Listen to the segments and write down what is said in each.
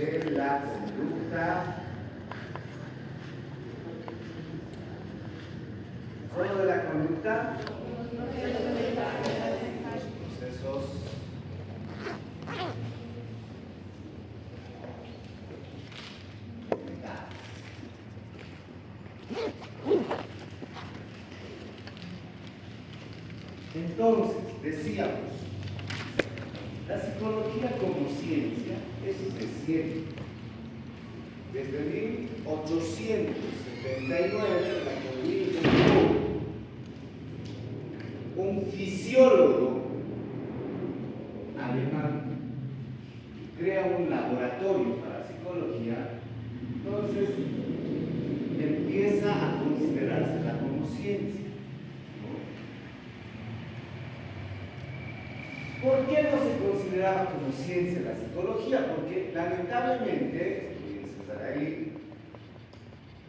de la conducta. ¿Solo de la conducta? Procesos mentales. Entonces, decíamos, la psicología como ciencia es reciente. Desde 1879, la Cognitive un fisiólogo alemán crea un laboratorio para psicología, entonces empieza a considerársela como ciencia. ¿Por qué no se consideraba como ciencia la psicología? Porque lamentablemente, ahí,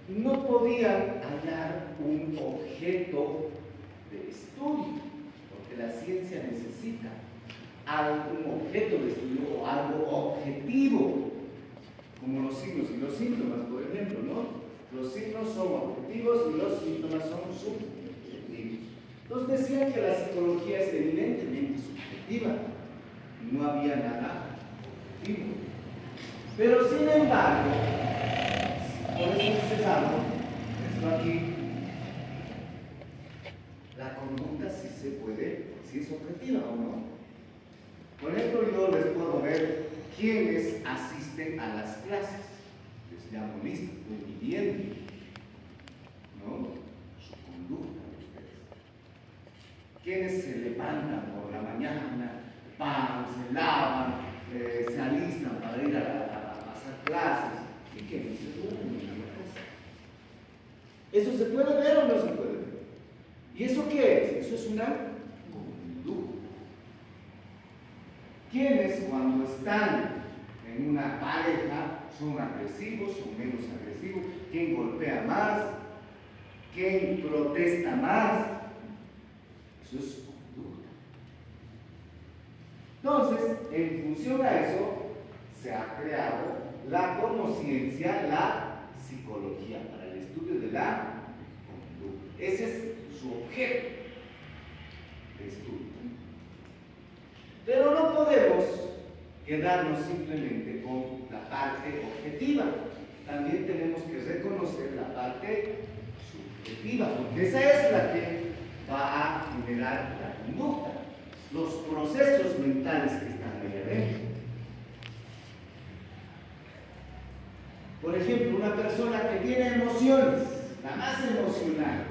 no podían hallar un objeto de estudio, porque la ciencia necesita algún objeto de estudio o algo objetivo, como los signos y los síntomas, por ejemplo, ¿no? Los signos son objetivos y los síntomas son subjetivos. Entonces decían que la psicología es eminentemente subjetiva, no había nada objetivo. Pero sin embargo, por eso dices algo, esto aquí, la conducta sí se puede, si es objetiva o no. Por ejemplo, yo les puedo ver quiénes asisten a las clases. Les llamo lista, estoy midiendo, ¿no? Su conducta de ustedes. Quienes se levantan por la mañana, van, se lavan, se alistan para ir a pasar clases, y quienes se duermen en la casa. ¿Eso se puede ver o no se puede ver? ¿Y eso qué es? Eso es una conducta. ¿Quiénes cuando están en una pareja son agresivos, son menos agresivos? ¿Quién golpea más? ¿Quién protesta más? Eso es conducta. Entonces, en función a eso, se ha creado como ciencia la psicología para el estudio de la conducta. Ese es su objeto de estudio. Pero no podemos quedarnos simplemente con la parte objetiva. También tenemos que reconocer la parte subjetiva, porque esa es la que va a generar la conducta, los procesos mentales que están ahí adentro. Por ejemplo, una persona que tiene emociones, la más emocional,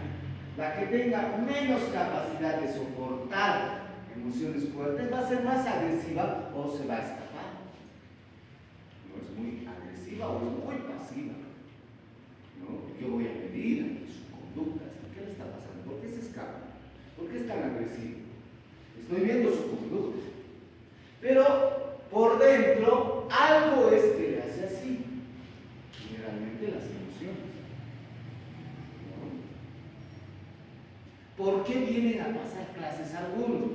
la que tenga menos capacidad de soportar emociones fuertes, va a ser más agresiva o se va a escapar. No es muy agresiva o es muy pasiva, ¿no? Yo voy a medir su conducta. ¿Qué le está pasando? ¿Por qué se escapa? ¿Por qué es tan agresivo? Estoy viendo su conducta. Pero por dentro, algo es que le hace así. Generalmente las emociones. ¿No? ¿Por qué vienen a pasar clases algunos?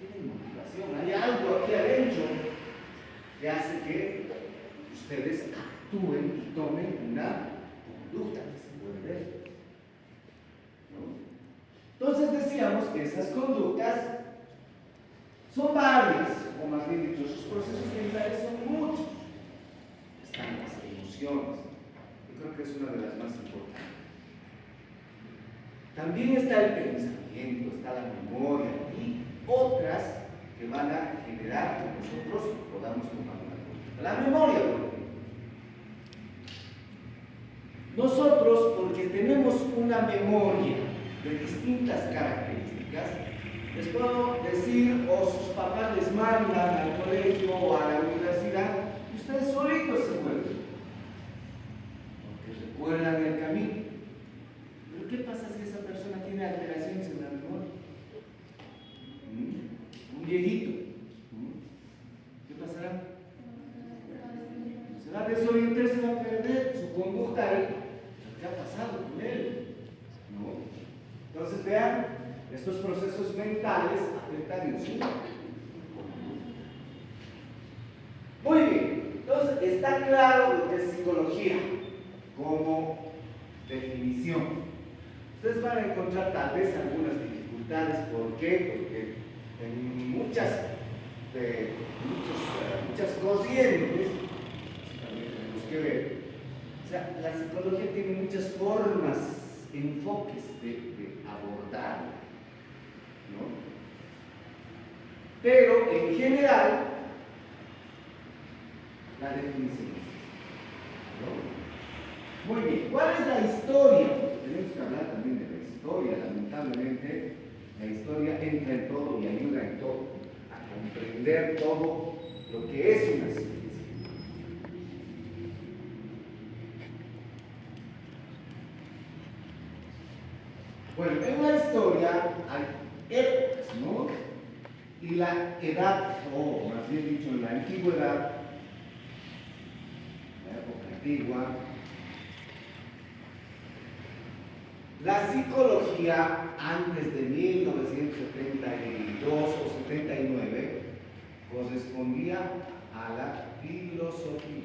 Tienen motivación. Hay algo aquí adentro que hace que ustedes actúen y tomen una conducta que se puede ver. ¿No? Entonces decíamos que esas conductas son varias, o más bien dicho, sus procesos mentales son muchos. Están las emociones, yo creo que es una de las más importantes. También está el pensamiento, está la memoria y otras que van a generar que nosotros podamos tomar una conducta. La memoria, por ejemplo. Nosotros, porque tenemos una memoria de distintas características, les puedo decir, o sus papás les mandan al colegio o a la universidad, y ustedes solitos se vuelven, porque recuerdan el camino. Pero ¿qué pasa si esa persona tiene alteraciones en la memoria? Un viejito, ¿qué pasará? Se va a desorientar, se va a perder su conducta ahí. ¿Qué ha pasado con él? ¿No? Entonces vean, estos procesos mentales afectan en su conducta. Muy bien, entonces está está claro lo que es psicología como definición. Ustedes van a encontrar tal vez algunas dificultades. ¿Por qué? Porque en muchas corrientes también tenemos que ver. O sea, la psicología tiene muchas formas, enfoques de abordar, ¿no? Pero en general, la definición es, ¿no? Muy bien, ¿cuál es la historia? Tenemos que hablar también de la historia. Lamentablemente, la historia entra en todo y ayuda en todo a comprender todo lo que es una ciencia. Bueno, en la historia hay épocas, ¿no? Y la edad, o más bien dicho, en la antigüedad, la época antigua, la psicología antes de 1972 o 79 correspondía a la filosofía.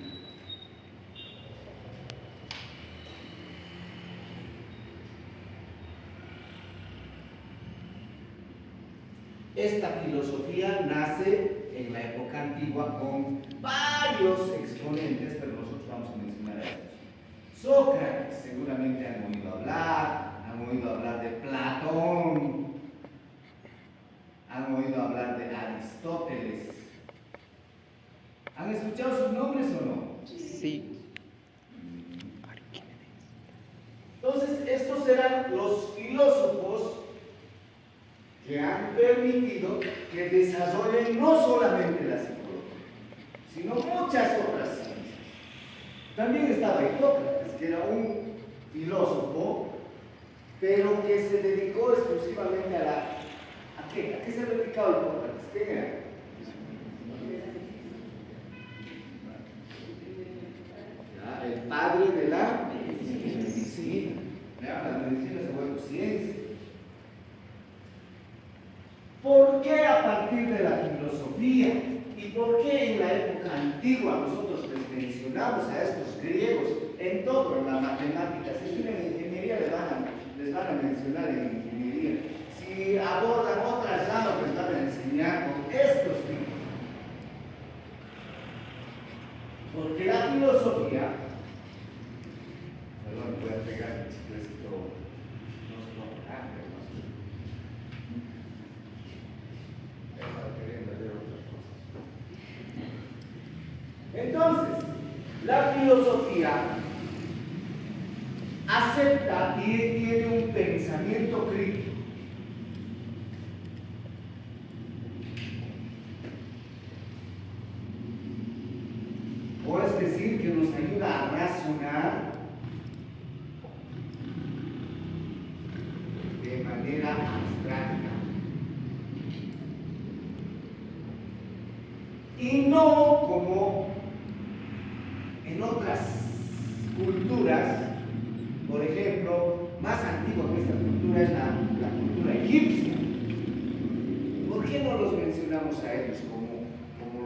Esta filosofía nace en la época antigua con varios exponentes, pero nosotros vamos a mencionar a estos. Sócrates, seguramente han oído hablar de Platón, han oído hablar de Aristóteles. ¿Han escuchado sus nombres o no? Sí. Entonces, estos eran los filósofos que han permitido que desarrollen no solamente la psicología, sino muchas otras ciencias. También estaba Hipócrates, que era un filósofo, pero que se dedicó exclusivamente a la... ¿A qué? ¿A qué se dedicaba Hipócrates? ¿Qué era? Ya, el padre de la medicina. Ya, la medicina se vuelve ciencia. ¿Por qué a partir de la filosofía? ¿Y por qué en la época antigua nosotros les mencionamos a estos griegos en todo, en la matemática? Si estudian ingeniería les van a mencionar en ingeniería. Si abordan otras ramas les van a enseñar con estos tipos. Porque la filosofía, perdón, voy a pegar el chiclecito, no se va a pegar, pero no sé. Entonces, la filosofía acepta y tiene un pensamiento crítico. O es decir, que nos ayuda a razonar de manera abstracta. Y no como en otras culturas, por ejemplo, más antigua que esta cultura es la cultura egipcia. ¿Por qué no los mencionamos a ellos como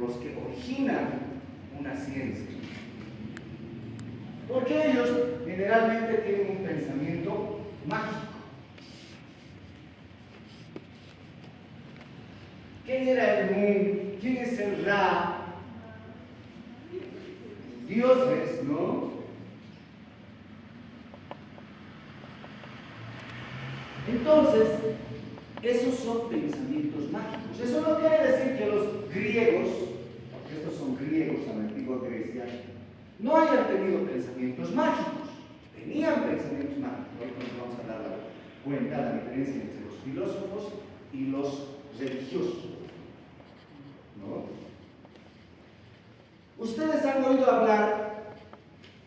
los que originan una ciencia? Porque ellos generalmente tienen un pensamiento mágico. ¿Quién era el Mun? ¿Quién es el Ra? Dioses, ¿no? Entonces, esos son pensamientos mágicos. Eso no quiere decir que los griegos, porque estos son griegos a la antigua Grecia, no hayan tenido pensamientos mágicos. Tenían pensamientos mágicos. Hoy nos vamos a dar cuenta de la diferencia entre los filósofos y los religiosos, ¿no? Ustedes han oído hablar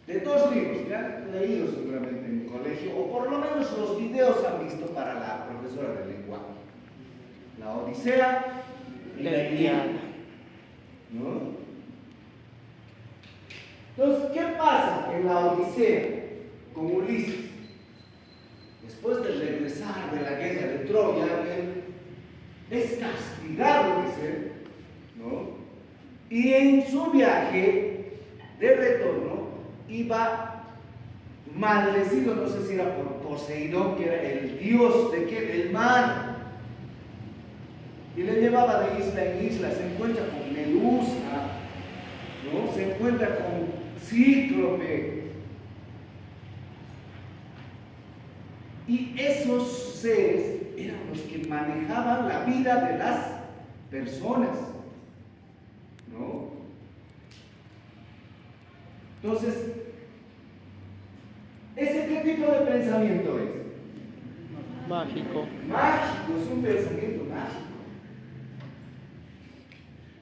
de dos libros que han leído seguramente en el colegio, o por lo menos los videos han visto para la profesora de lenguaje. La Odisea y la Ilíada, ¿no? Entonces, ¿qué pasa en la Odisea con Ulises? Después de regresar de la guerra de Troya, él es castigado, dice, ¿no? Y en su viaje de retorno, iba maldecido, no sé si era por Poseidón, que era el dios de qué, del mar, y le llevaba de isla en isla. Se encuentra con Medusa, ¿no? Se encuentra con Cíclope, y esos seres eran los que manejaban la vida de las personas, ¿no? Entonces, ¿ese qué tipo de pensamiento es? Mágico. Mágico, es un pensamiento mágico.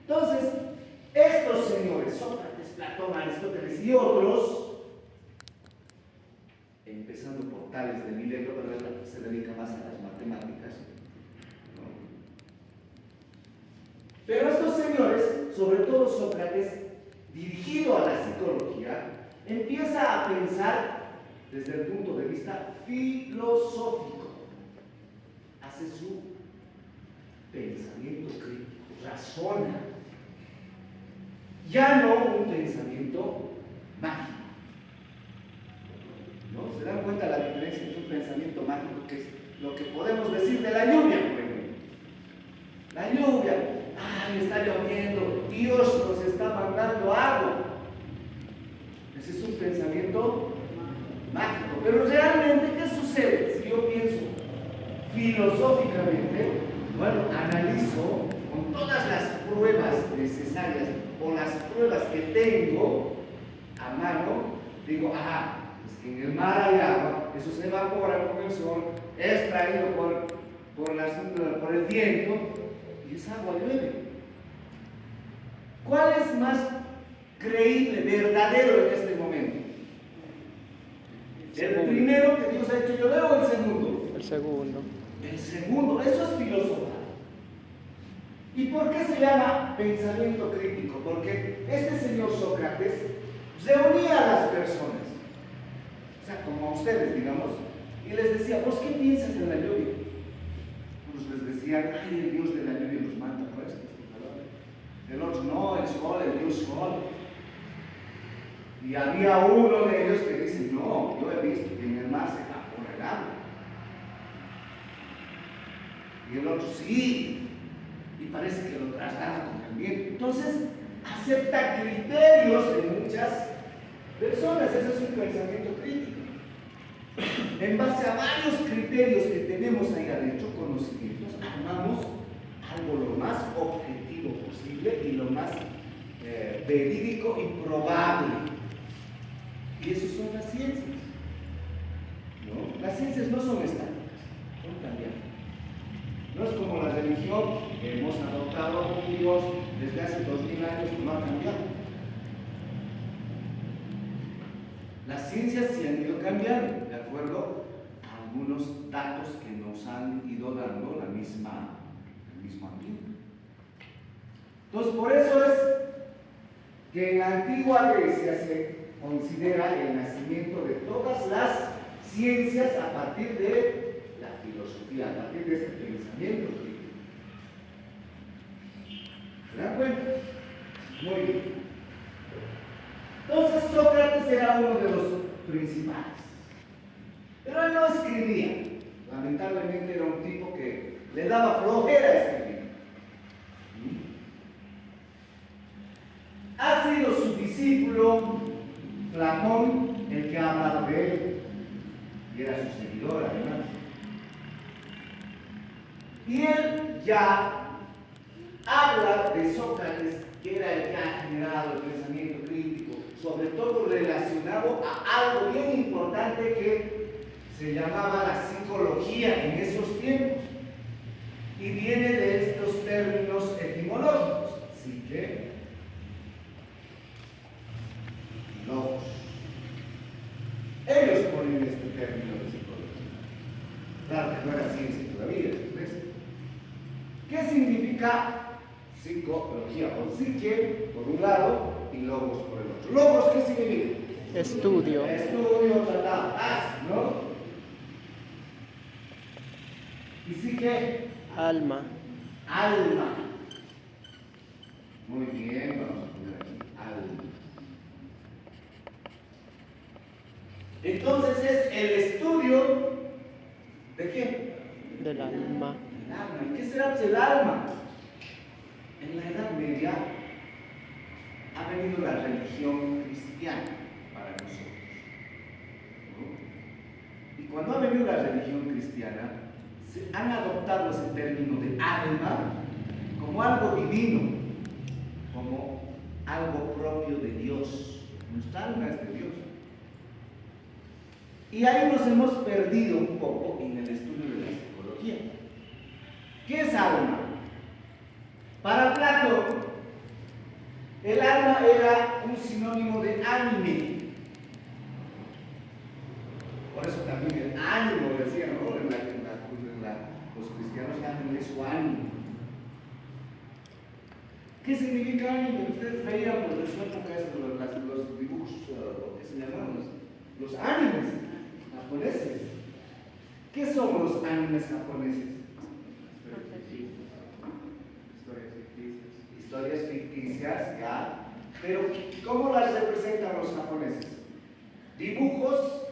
Entonces, estos señores, Sócrates, Platón, Aristóteles y otros, empezando por Tales de Mileto, que se dedica más a las matemáticas, ¿no? Pero estos señores, sobre todo Sócrates, dirigido a la psicología, empieza a pensar desde el punto de vista filosófico, hace su pensamiento crítico, razona, ya no un pensamiento mágico. ¿No? ¿Se dan cuenta la diferencia entre un pensamiento mágico, que es lo que podemos decir de la lluvia, por ejemplo? La lluvia, ay, está lloviendo, Dios nos está mandando agua. Ese es un pensamiento mágico. Pero realmente, ¿qué sucede? Si yo pienso filosóficamente, bueno, analizo con todas las pruebas necesarias o las pruebas que tengo a mano, digo, ajá, es que en el mar hay agua, eso se evapora con el sol, es traído por el viento, y esa agua llueve. ¿Cuál es más creíble, verdadero en este momento? ¿El primero que Dios ha hecho llover o el segundo? El segundo. El segundo, eso es filosofía. ¿Y por qué se llama pensamiento crítico? Porque este señor Sócrates reunía a las personas, o sea, como a ustedes, digamos, y les decía, ¿vos qué piensas de la lluvia? Unos les decían, ay, el Dios de la lluvia nos manda por esto, el otro, no, el sol, el Dios sol. Y había uno de ellos que dice, no, yo he visto que en el mar se evapora el agua. Y el otro, sí, y parece que lo traslada con el viento. Entonces, acepta criterios de muchas personas. Ese es un pensamiento crítico. En base a varios criterios que tenemos ahí adentro, conocimientos, armamos algo lo más objetivo posible y lo más verídico y probable. Y eso son las ciencias, ¿no? Las ciencias no son estáticas, son cambiantes. No es como la religión, que hemos adoptado a un Dios desde hace 2000 años que no ha cambiado. Las ciencias sí han ido cambiando, de acuerdo a algunos datos que nos han ido dando el mismo ambiente. Entonces, por eso es que en la antigua Grecia se considera el nacimiento de todas las ciencias a partir de la filosofía, a partir de este pensamiento crítico. ¿Se dan cuenta? Muy bien. Entonces Sócrates era uno de los principales, pero él no escribía. Lamentablemente era un tipo que le daba flojera escribir. Ha sido su discípulo Platón el que ha hablado de él, y era su seguidor además. Y él ya habla de Sócrates, que era el que ha generado el pensamiento crítico, sobre todo relacionado a algo bien importante que se llamaba la psicología en esos tiempos. Y viene de estos términos etimológicos, psique, logos. Ellos ponen este término de psicología. Claro que no era ciencia todavía, ¿ves? ¿Qué significa psicología? O psique por un lado y logos por el otro. ¿Logos qué significa? Estudio. Estudio, tratado, ¿no? ¿Y psique? Alma. Alma. Muy bien, vamos a poner aquí alma. Entonces es el estudio ¿de qué? Del alma. El alma. ¿Y qué será pues, el alma? En la Edad Media ha venido la religión cristiana para nosotros, ¿no? Y cuando ha venido la religión cristiana, se han adoptado ese término de alma como algo divino, como algo propio de Dios. Nuestra alma es de Dios. Y ahí nos hemos perdido un poco en el estudio de la psicología. ¿Qué es alma? Para Platón, el alma era un sinónimo de anime. Por eso también el ánimo, decían, ¿no? Los cristianos llaman eso ánimo. ¿Qué significa anime? Ustedes veían por su época los dibujos, ¿qué se llamaban? Los animes japoneses. ¿Qué son los animes japoneses? Historias ficticias, ya. Pero ¿cómo las representan los japoneses? Dibujos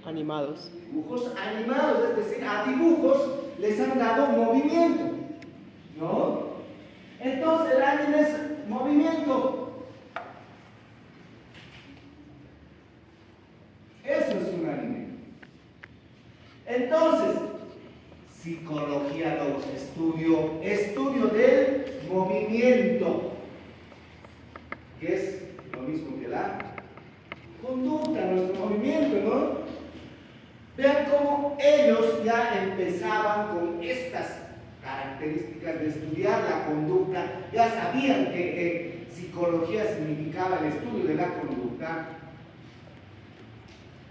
Animados. Dibujos animados, es decir, a dibujos les han dado movimiento, ¿no? Entonces el anime es movimiento. Eso es un anime. Entonces, psicología, estudio del movimiento, que es lo mismo que la conducta, nuestro movimiento, ¿no? Vean cómo ellos ya empezaban con estas características de estudiar la conducta, ya sabían que psicología significaba el estudio de la conducta,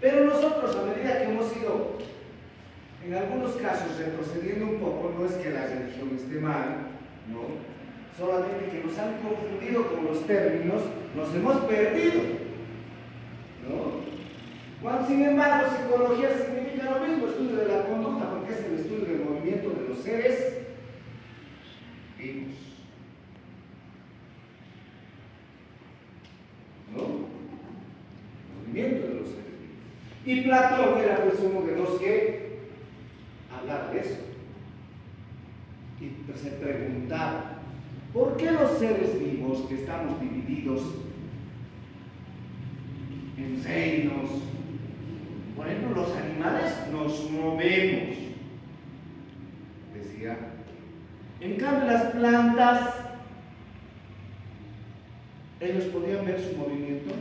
pero nosotros a medida que hemos ido, en algunos casos retrocediendo un poco, no es que la religión esté mal, ¿no? Solamente que nos han confundido con los términos, nos hemos perdido, ¿no? Cuando, sin embargo, psicología significa lo mismo, estudio de la conducta, porque es el estudio del movimiento de los seres vivos. ¿No? Movimiento de los seres vivos. Y Platón era pues uno de los que hablaba de eso. Y pues, se preguntaba, ¿por qué los seres vivos que estamos divididos en reinos? Por ejemplo, los animales nos movemos, decía. En cambio, las plantas, ellos podían ver su movimiento,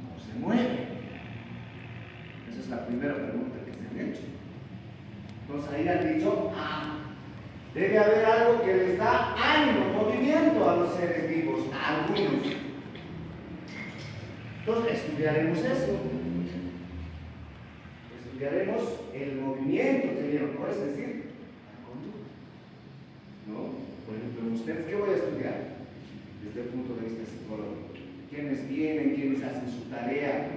no se mueven. Esa es la primera pregunta que se han hecho. Entonces ahí han dicho, debe haber algo que les da ánimo, movimiento a los seres vivos, a algunos. Entonces estudiaremos eso. Estudiaremos el movimiento que dieron, es decir, la conducta, ¿no? Por ejemplo, ¿ustedes qué voy a estudiar? Desde el punto de vista psicológico. ¿Quiénes vienen? ¿Quiénes hacen su tarea?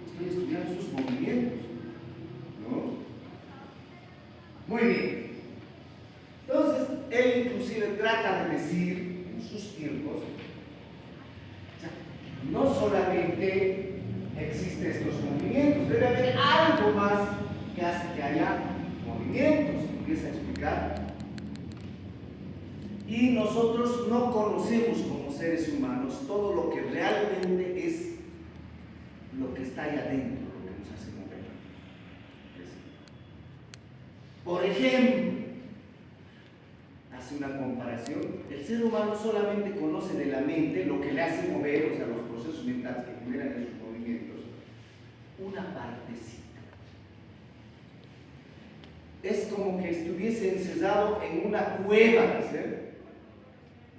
Estoy estudiando sus movimientos, ¿no? Muy bien. Entonces, él inclusive trata de decir en sus tiempos, no solamente existen estos movimientos, debe haber algo más que hace que haya movimientos, empieza a explicar. Y nosotros no conocemos como seres humanos todo lo que realmente es lo que está ahí adentro, lo que nos hace mover. Por ejemplo, hace una comparación, el ser humano solamente conoce de la mente lo que le hace mover, o sea, los procesos mentales que generan esos movimientos, una partecita. Es como que estuviese encerrado en una cueva, ¿sí?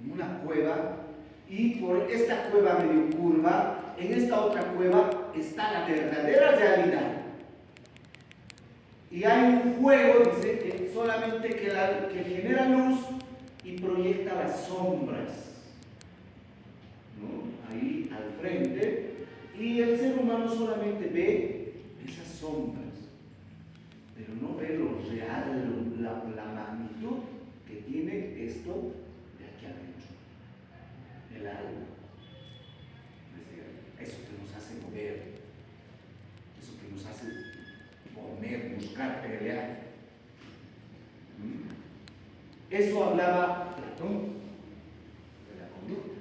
En una cueva, y por esta cueva medio curva, en esta otra cueva está la verdadera realidad. Y hay un juego, dice, que solamente que genera luz y proyecta las sombras, ¿no? Ahí al frente, y el ser humano solamente ve esas sombras, pero no ve lo real, la magnitud que tiene esto de aquí adentro, el alma, eso que nos hace mover, nos hace poner, buscar, pelear. Eso hablaba Platón de la conducta.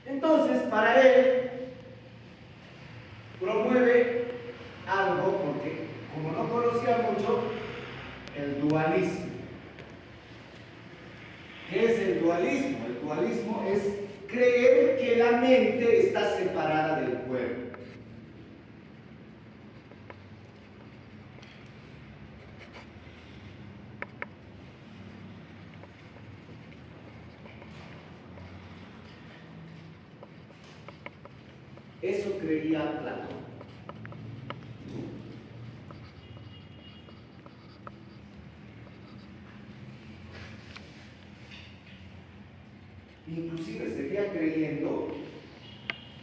Entonces, para él, promueve algo porque, como no conocía mucho, el dualismo. ¿Qué es el dualismo? El dualismo es creer que la mente está separada del cuerpo. Eso creía Platón. Inclusive seguía creyendo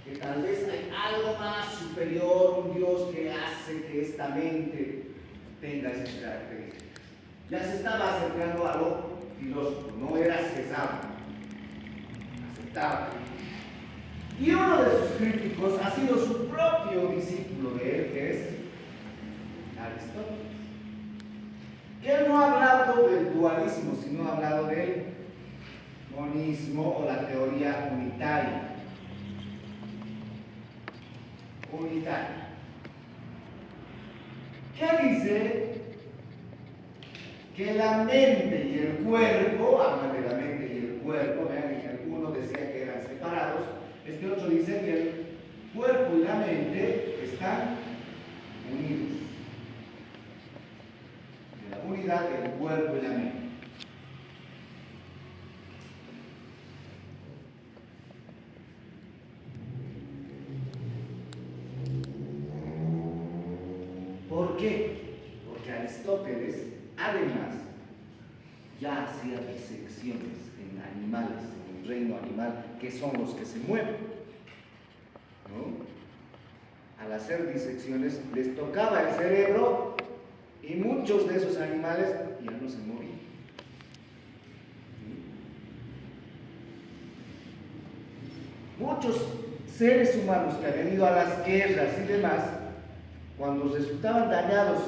que tal vez hay algo más superior, un Dios que hace que esta mente tenga esas características. Ya se estaba acercando a lo filósofo, no era cesado, aceptaba. Y uno de sus críticos ha sido su propio discípulo de él, que es Aristóteles. Que él no ha hablado del dualismo, sino ha hablado del monismo o la teoría unitaria. ¿Qué dice? Que la mente y el cuerpo, habla de la mente y el cuerpo, vean que uno decía que eran separados, este otro dice que el cuerpo y la mente están unidos. De la unidad del cuerpo y la mente. ¿Por qué? Porque Aristóteles, además, ya hacía disecciones en animales, en el reino animal, que son los que se mueven, ¿no? Al hacer disecciones les tocaba el cerebro y muchos de esos animales ya no se movían. Muchos seres humanos que habían ido a las guerras y demás, cuando resultaban dañados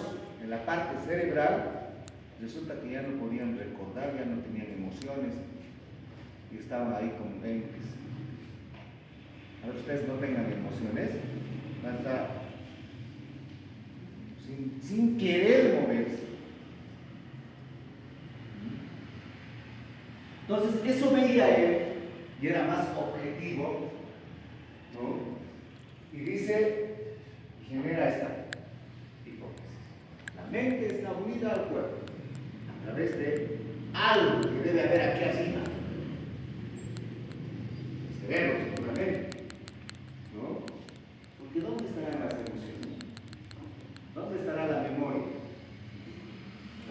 en la parte cerebral, resulta que ya no podían recordar, ya no tenían emociones y estaban ahí como entes. A ver, ustedes no tengan emociones, van a estar sin querer moverse. Entonces, eso veía él y era más objetivo, ¿no? Y dice, genera esta hipótesis. La mente está unida al cuerpo a través de algo que debe haber aquí arriba. El cerebro, seguramente. ¿No? Porque ¿dónde estarán las emociones? ¿Dónde estará la memoria?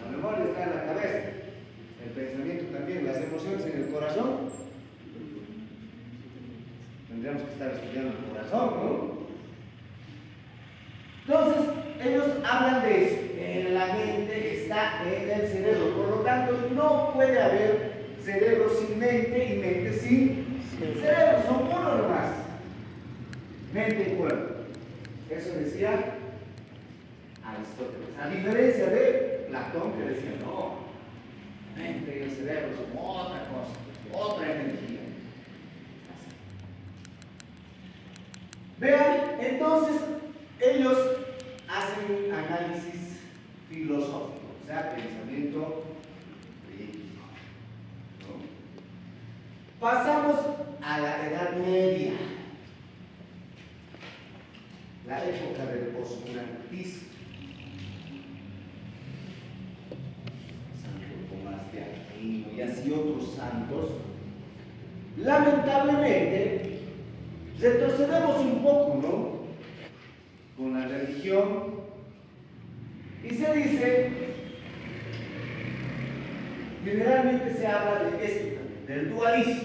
La memoria está en la cabeza. El pensamiento también. Las emociones en el corazón. Tendríamos que estar estudiando el corazón, ¿no? Entonces, ellos hablan de eso. La mente está en el cerebro. Por lo tanto, no puede haber cerebro sin mente y mente sin cerebro. Son uno nomás. Mente y cuerpo. Eso decía Aristóteles. A diferencia de Platón, que decía, no, mente y el cerebro son otra cosa, otra energía. Vean, entonces, ellos hacen un análisis filosófico, o sea, pensamiento crítico, ¿no? Pasamos a la Edad Media, la época del oscurantismo. Santo Tomás de Aquino y así otros santos. Lamentablemente, retrocedemos un poco, ¿no? Con la religión. Y se dice, generalmente se habla de esto, del dualismo.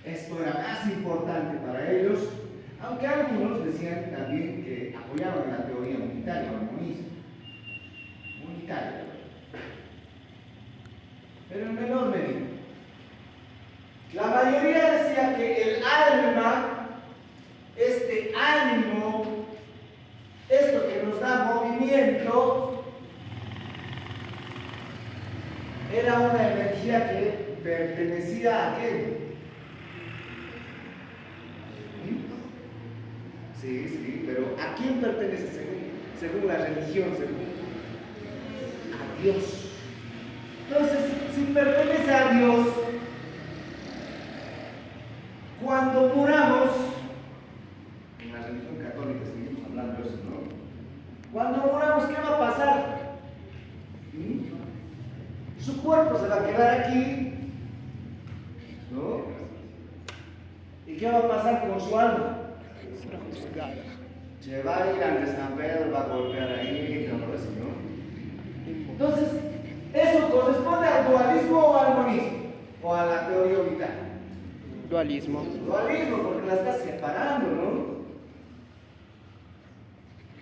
Esto era más importante para ellos, aunque algunos decían también que apoyaban la teoría unitaria o el monismo. Unitaria. Pero en menor medida. La mayoría decía que el alma pertenecía a aquel. Sí, pero ¿a quién pertenece según la religión, a Dios? Entonces, si pertenece a Dios, cuando muramos, en la religión católica seguimos hablando de eso, ¿no? Cuando muramos, ¿qué va a pasar? Su cuerpo se va a quedar aquí, ¿no? ¿Y qué va a pasar con su alma? Será juzgada. Se va a ir ante San Pedro, va a golpear ahí y todo eso, ¿no? Entonces, ¿eso corresponde al dualismo o al monismo? ¿O a la teoría vital? Dualismo. Dualismo, porque la está separando, ¿no?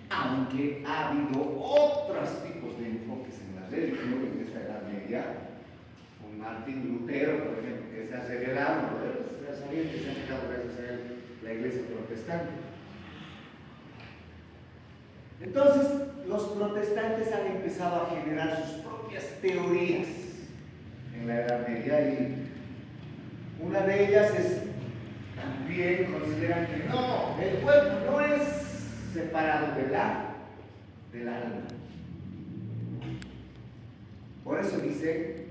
Aunque ha habido otros tipos de enfoques en la religión en esta Edad Media, un Martín Lutero, por ejemplo, que se ha revelado, sabían que se ha quedado gracias a él la iglesia protestante. Entonces, los protestantes han empezado a generar sus propias teorías en la Edad Media y una de ellas es, también consideran que no, el cuerpo no es separado del alma. Por eso dice,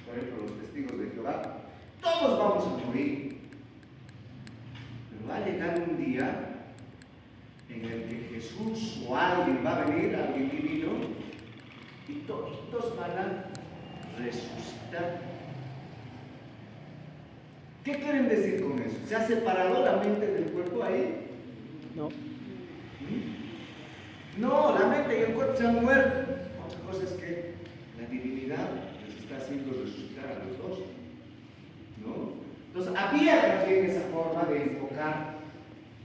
por ejemplo, los testigos de Jehová, todos vamos a morir, pero va a llegar un día en el que Jesús o alguien va a venir, alguien divino, y todos van a resucitar. ¿Qué quieren decir con eso? ¿Se ha separado la mente del cuerpo ahí? No. No, la mente y el cuerpo se han muerto. Otra cosa es que la divinidad les está haciendo resucitar a los dos, ¿no? Entonces, había también esa forma de enfocar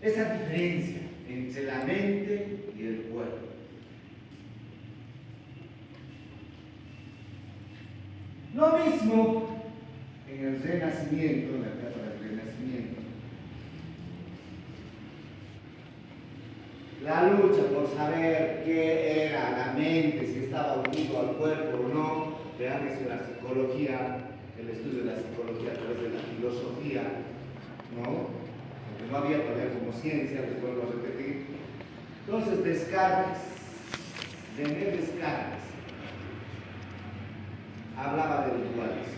esa diferencia entre la mente y el cuerpo. Lo mismo en el Renacimiento, en la etapa del Renacimiento. La lucha por saber qué era la mente, si estaba unido al cuerpo o no, vean eso de la psicología, el estudio de la psicología a través de la filosofía, ¿no? Porque no había todavía como ciencia, les vuelvo a repetir. Entonces, Descartes, René Descartes, hablaba del dualismo.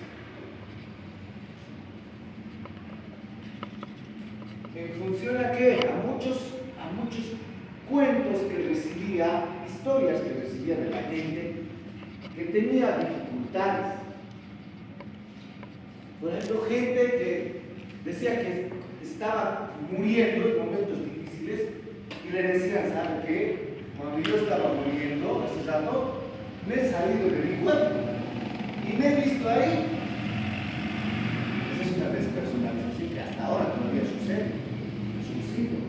En función a qué? A muchos cuentos que recibía, historias que recibía de la gente que tenía dificultades. Por ejemplo, gente que decía que estaba muriendo en momentos difíciles y le decían, ¿sabe qué? Cuando yo estaba muriendo, hace rato, me he salido de mi cuerpo y me he visto ahí. Esa es una despersonalización que hasta ahora todavía sucede. Es un símbolo.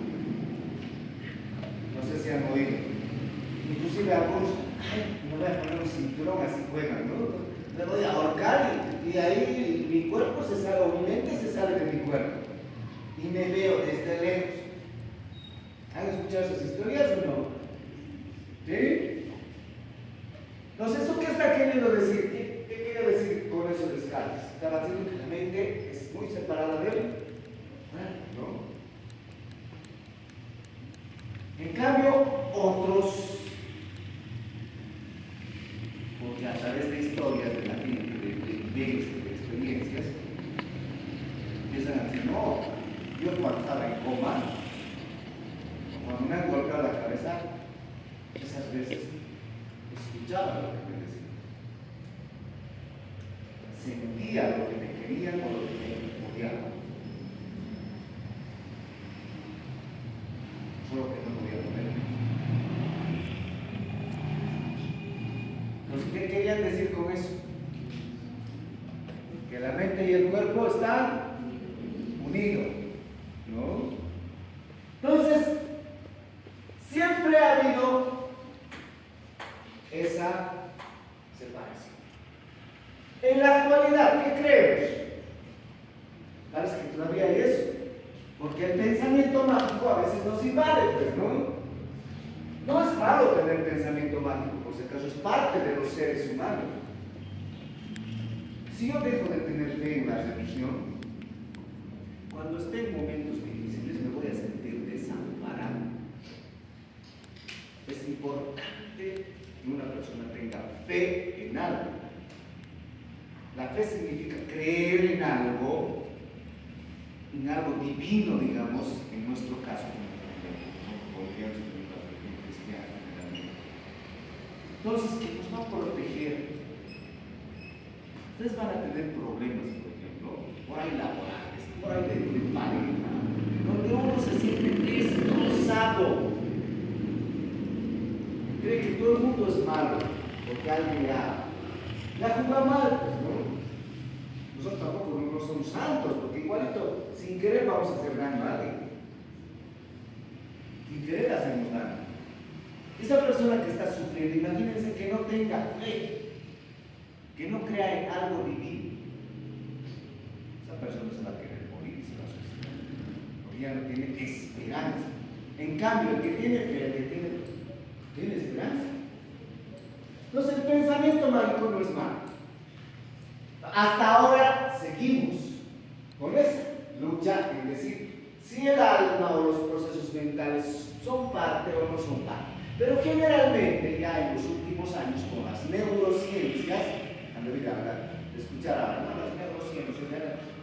No sé si han oído. Inclusive algunos, me voy a poner un cinturón así juegan, ¿no? Me voy a ahorcar y ahí mi cuerpo se sale, o mi mente se sale de mi cuerpo. Y me veo desde lejos. ¿Han escuchado esas historias o no? ¿Sí? Entonces, ¿eso qué está queriendo decir? ¿Qué quiere decir con eso Descartes? Estaba diciendo que la mente es muy separada de él. ¿No? En cambio, otros, porque a través de historias de la gente, de vivencias, de experiencias, empiezan a decir, no, yo cuando estaba en coma, cuando me han golpeado la cabeza, esas veces escuchaba lo que me decían. Sentía lo que me querían o lo que me odiaban. Solo que no podía comer. Entonces, ¿qué querían decir con eso? Que la mente y el cuerpo están unidos, ¿no? Entonces, siempre ha habido esa separación. En la actualidad, ¿qué creemos? Parece que todavía hay eso. Porque el pensamiento mágico a veces nos invade, pues, ¿no? No es malo tener pensamiento mágico, por si acaso es parte de los seres humanos. Si yo dejo de tener fe en la religión, cuando esté en momentos difíciles me voy a sentir desamparado. Es importante que una persona tenga fe en algo. La fe significa creer en algo divino, digamos, en nuestro caso, como podríamos tener la religión cristiana generalmente. Entonces, que nos va a proteger. Ustedes van a tener problemas, por ejemplo, por ahí laborales, por ahí de pareja, donde uno se siente destrozado. Cree que todo el mundo es malo, porque alguien la jugado mal, pues, ¿no? Nosotros tampoco no somos santos, porque igualito, sin querer vamos a hacer daño a alguien. Sin querer hacemos daño. Esa persona que está sufriendo, imagínense que no tenga fe, que no crea en algo divino. Esa persona se va a querer morir, se va a suicidar, porque ya no tiene esperanza. En cambio, el que tiene fe, el que tiene esperanza. Entonces, el pensamiento mágico no es malo. Hasta ahora seguimos con esa lucha en decir si el alma o los procesos mentales son parte o no son parte. Pero generalmente, ya en los últimos años, con las neurociencias, han debido escuchar ahora, ¿no? Las neurociencias,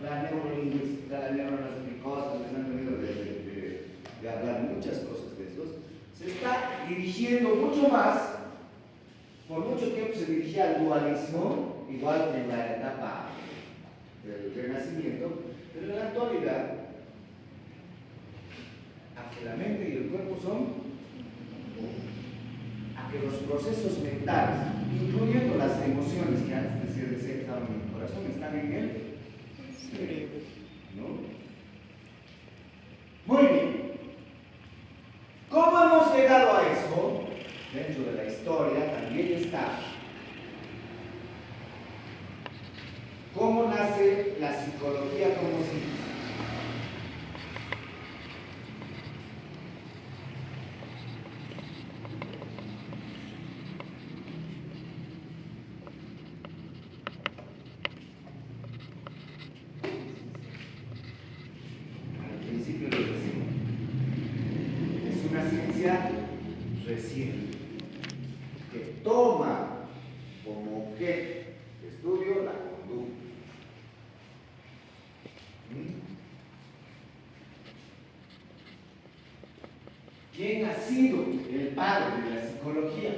la neurolingüística, la neuropsicosis, les han debido de hablar muchas cosas de esos. Se está dirigiendo mucho más. Por mucho tiempo se dirigía al dualismo, igual que en la etapa del Renacimiento, pero en la actualidad, a que la mente y el cuerpo son a que los procesos mentales, incluyendo las emociones que antes decía que estaban en el corazón, están en el cerebro, ¿no? Muy bien. ¿Cómo hemos llegado a eso? Dentro de la historia también está cómo nace la psicología como ciencia. Al principio les decía, es una ciencia reciente, que toma como objeto de estudio la conducta. ¿Quién ha sido el padre de la psicología?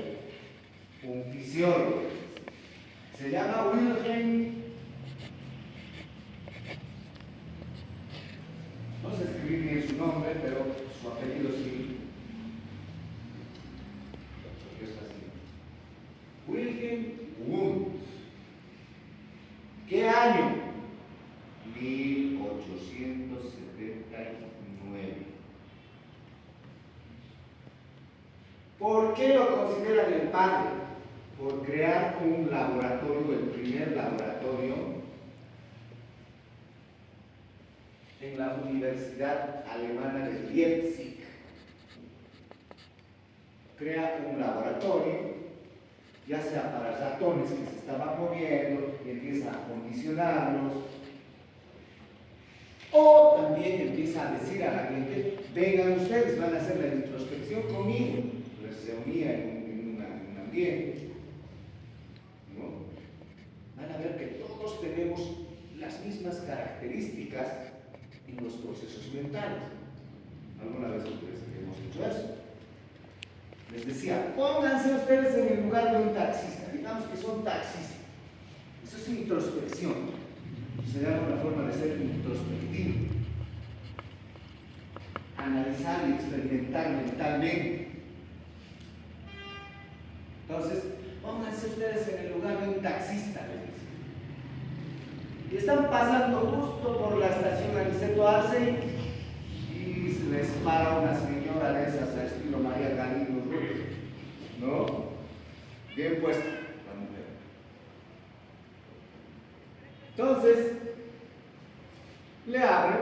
Un fisiólogo. Se llama Wilhelm. No sé escribir bien su nombre, pero su apellido sí. Wilhelm Wundt. ¿Qué año? 1879. ¿Por qué lo consideran el padre? Por crear un laboratorio, el primer laboratorio en la Universidad Alemana de Leipzig. Crea un laboratorio, ya sea para ratones que se estaban moviendo y empieza a condicionarlos, o también empieza a decir a la gente, vengan ustedes, van a hacer la introspección conmigo. Les reunía en un ambiente, ¿no? Van a ver que todos tenemos las mismas características en los procesos mentales. ¿Alguna vez hemos hecho eso? Les decía, pónganse ustedes en el lugar de un taxista, digamos que son taxistas. Eso es introspección. Se llama una forma de ser introspectivo. Analizar y experimentar mentalmente. Entonces, pónganse ustedes en el lugar de un taxista, les dice. Y están pasando justo por la estación Aniceto Arce y se les para una señora de esas a estilo María Galindo, ¿no? Bien puesta la mujer. Entonces, le abre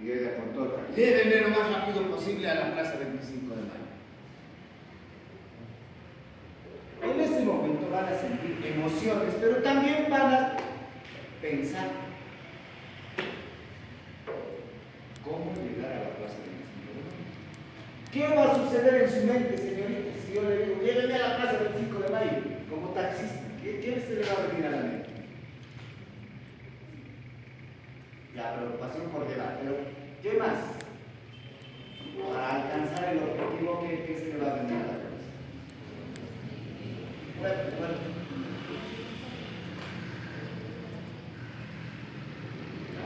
y ella con todo, llévenme lo más rápido posible a la plaza 25 de mayo. En ese momento van a sentir emociones, pero también van a pensar cómo llegar a la plaza del 25 de mayo. ¿Qué va a suceder en su mente, señorita, si yo le digo, lléveme a la plaza del 25 de mayo como taxista? ¿Qué se le va a venir a la mente? La preocupación por llevar, pero ¿qué más? Para alcanzar el objetivo, ¿qué se le va a venir a la cabeza? Bueno.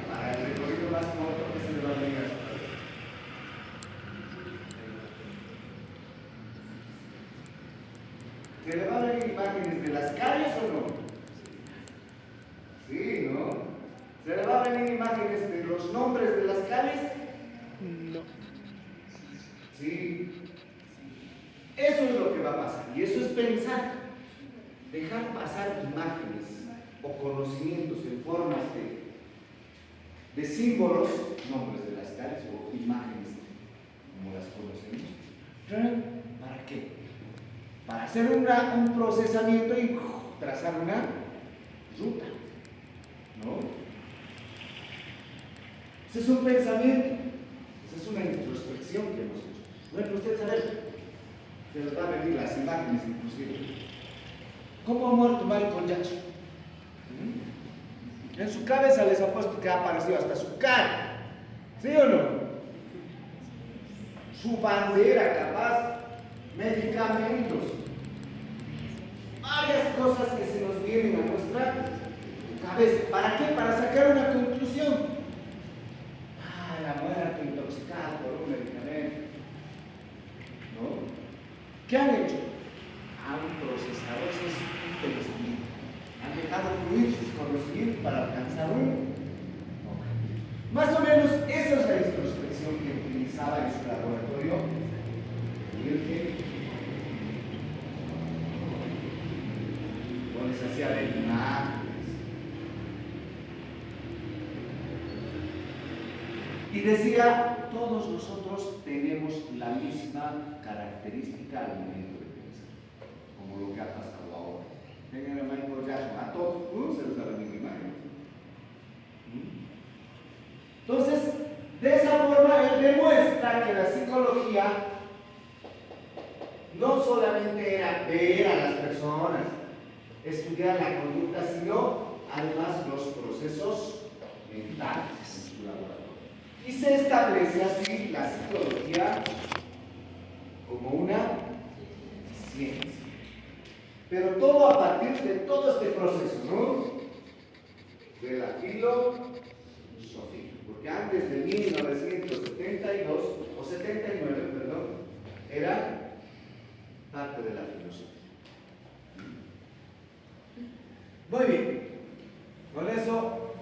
Para el recorrido más corto, ¿qué se le va a venir a su cabeza? ¿Se le va a venir imágenes de las calles o no? Sí, ¿no? ¿Se le va a venir imágenes de los nombres de las calles? No. Sí. Eso es lo que va a pasar. Y eso es pensar. Dejar pasar imágenes o conocimientos en formas de símbolos, nombres de las calles o imágenes como las conocemos. ¿Para qué? Para hacer un procesamiento y trazar una ruta. ¿No? Ese es un pensamiento, esa es una introspección que hemos hecho. Bueno, usted sabe, se les va a venir las imágenes inclusive. ¿Cómo ha muerto Michael Jackson? En su cabeza les ha puesto que ha aparecido hasta su cara. ¿Sí o no? Su bandera capaz, medicamentos, varias cosas que se nos vienen a mostrar. cabeza. ¿Para qué? Para sacar una conclusión. La muerte intoxicada por un medicamento. ¿No? ¿Qué han hecho? Han procesado esos pensamientos. Han dejado fluir sus conocimientos para alcanzar un objetivo. Más o menos esa es la introspección que utilizaba en su laboratorio Wilhelm, donde se hacía ver imágenes. Y decía, todos nosotros tenemos la misma característica al momento de pensar, como lo que ha pasado ahora. Tengan a Michael Jackson, a todos se les da la misma imagen. Entonces, de esa forma, él demuestra que la psicología no solamente era ver a las personas, estudiar la conducta, sino además los procesos mentales en su laboratorio. Y se establece así la psicología como una ciencia. Pero todo a partir de todo este proceso, ¿no? De la filosofía. Porque antes de 1972, o 79, perdón, era parte de la filosofía. Muy bien. Con eso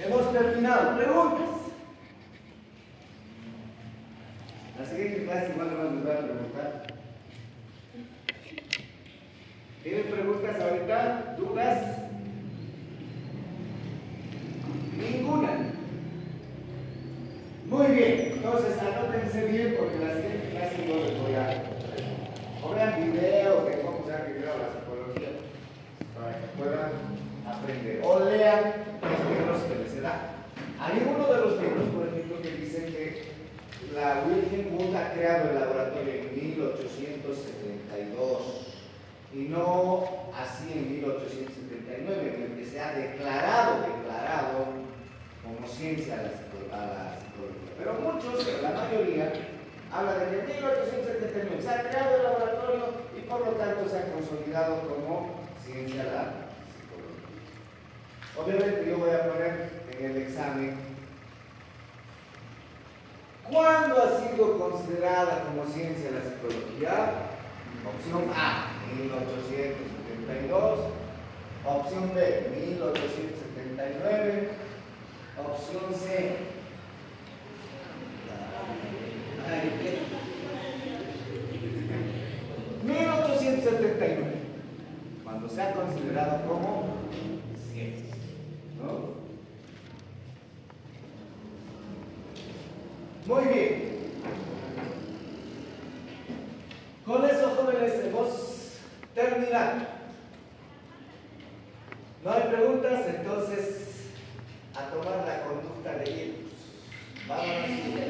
hemos terminado. ¿Preguntas? La siguiente clase igual nos va a preguntar. ¿Tienen preguntas ahorita? ¿Dudas? Ninguna. Muy bien, entonces anótense bien porque la siguiente clase no les voy a... O vean videos de cómo se ha creado la psicología para que puedan aprender. O lean los libros que les da. Hay uno de los libros, por ejemplo, que dice que la Wilhelm Wundt ha creado el laboratorio en 1872 y no así en 1879, en el que se ha declarado como ciencia a la psicología. Pero muchos, la mayoría, habla de que en 1879 se ha creado el laboratorio y por lo tanto se ha consolidado como ciencia la psicología. Obviamente yo voy a poner en el examen ¿cuándo ha sido considerada como ciencia la psicología? Opción A, 1872. Opción B, 1879. Opción C, 1879. Cuando se ha considerado como ciencia, ¿no? Muy bien. Con eso, jóvenes, hemos terminado. ¿No hay preguntas? Entonces a tomar la conducta de ir. Vamos a